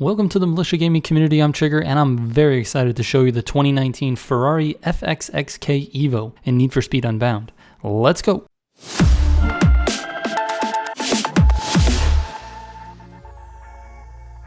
Welcome to the Militia Gaming community. I'm Trigger, and I'm very excited to show you the 2019 Ferrari FXX-K Evo in Need for Speed Unbound. Let's go!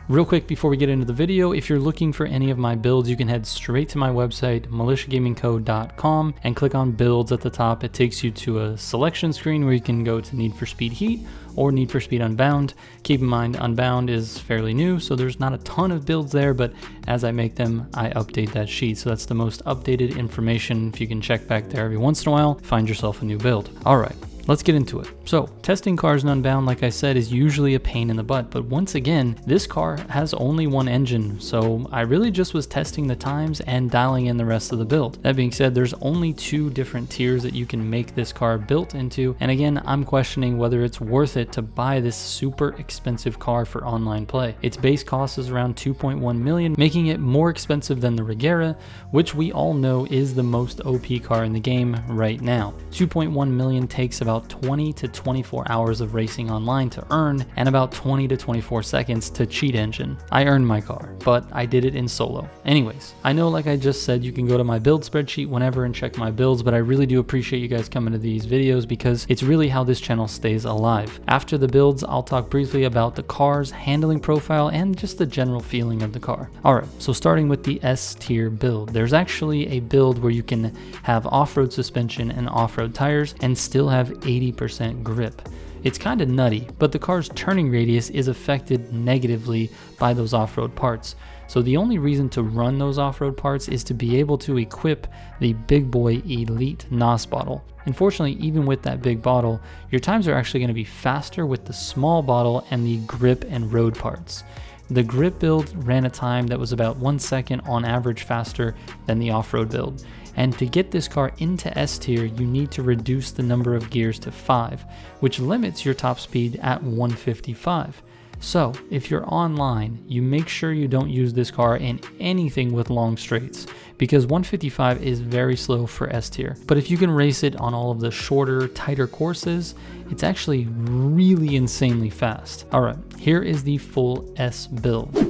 Real quick before we get into the video, if you're looking for any of my builds, you can head straight to my website, militiagamingco.com, and click on builds at the top. It takes you to a selection screen where you can go to Need for Speed Heat or Need for Speed Unbound. Keep in mind, Unbound is fairly new, so there's not a ton of builds there, but as I make them, I update that sheet. So that's the most updated information. If you can check back there every once in a while, find yourself a new build. All right. Let's get into it. So, testing cars in Unbound, like I said, is usually a pain in the butt, but once again, this car has only one engine, so I really just was testing the times and dialing in the rest of the build. That being said, there's only 2 different tiers that you can make this car built into, and again, I'm questioning whether it's worth it to buy this super expensive car for online play. Its base cost is around 2.1 million, making it more expensive than the Regera, which we all know is the most OP car in the game right now. 2.1 million takes about 20 to 24 hours of racing online to earn, and about 20 to 24 seconds to cheat engine. I earned my car, but I did it in solo. Anyways, I know, like I just said, you can go to my build spreadsheet whenever and check my builds, but I really do appreciate you guys coming to these videos because it's really how this channel stays alive. After the builds, I'll talk briefly about the car's handling profile and just the general feeling of the car. Alright, so starting with the S tier build, there's actually a build where you can have off-road suspension and off-road tires and still have 80% grip. It's kind of nutty, but the car's turning radius is affected negatively by those off-road parts. So the only reason to run those off-road parts is to be able to equip the Big Boy Elite NOS bottle. Unfortunately, even with that big bottle, your times are actually going to be faster with the small bottle and the grip and road parts. The grip build ran a time that was about 1 second on average faster than the off-road build. And to get this car into S tier, you need to reduce the number of gears to 5, which limits your top speed at 155. So, if you're online, you make sure you don't use this car in anything with long straights, because 155 is very slow for S tier. But if you can race it on all of the shorter, tighter courses, it's actually really insanely fast. Alright, here is the full S build.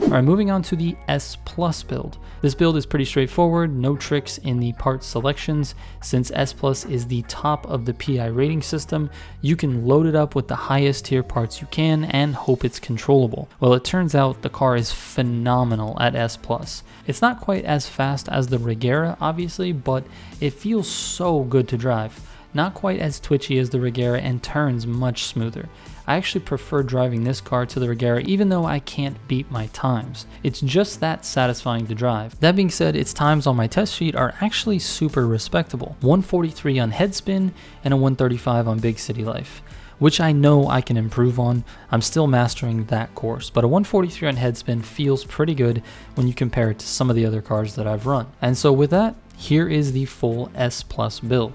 Alright, moving on to the S Plus build. This build is pretty straightforward, no tricks in the part selections. Since S Plus is the top of the PI rating system, you can load it up with the highest tier parts you can and hope it's controllable. Well, it turns out the car is phenomenal at S Plus. It's not quite as fast as the Regera, obviously, but it feels so good to drive. Not quite as twitchy as the Regera and turns much smoother. I actually prefer driving this car to the Regera even though I can't beat my times. It's just that satisfying to drive. That being said, its times on my test sheet are actually super respectable. 143 on headspin and a 135 on Big City Life, which I know I can improve on. I'm still mastering that course, but a 143 on headspin feels pretty good when you compare it to some of the other cars that I've run. And so with that, here is the full S Plus build.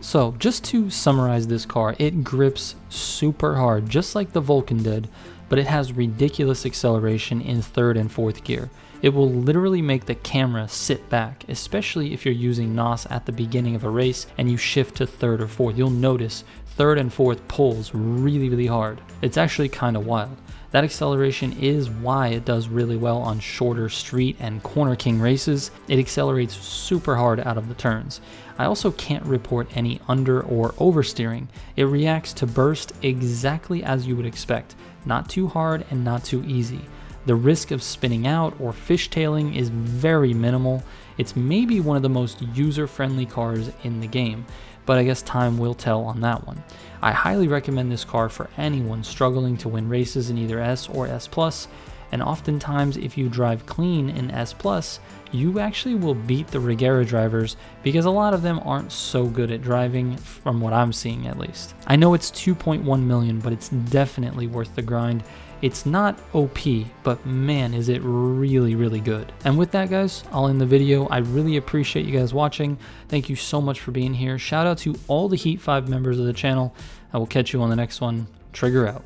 So just to summarize this car, it grips super hard, just like the Vulcan did, but it has ridiculous acceleration in 3rd and 4th gear. It will literally make the camera sit back, especially if you're using NOS at the beginning of a race and you shift to 3rd or 4th. You'll notice 3rd and 4th pulls really hard. It's actually kind of wild. That acceleration is why it does really well on shorter street and corner king races. It accelerates super hard out of the turns. I also can't report any under or oversteering. It reacts to burst exactly as you would expect, not too hard and not too easy. The risk of spinning out or fishtailing is very minimal. It's maybe one of the most user-friendly cars in the game, but I guess time will tell on that one. I highly recommend this car for anyone struggling to win races in either S or S Plus, and oftentimes if you drive clean in S Plus, you actually will beat the Regera drivers because a lot of them aren't so good at driving, from what I'm seeing at least. I know it's 2.1 million, but it's definitely worth the grind. It's not OP, but man, is it really good. And with that, guys, I'll end the video. I really appreciate you guys watching. Thank you so much for being here. Shout out to all the Heat 5 members of the channel. I will catch you on the next one. Trigger out.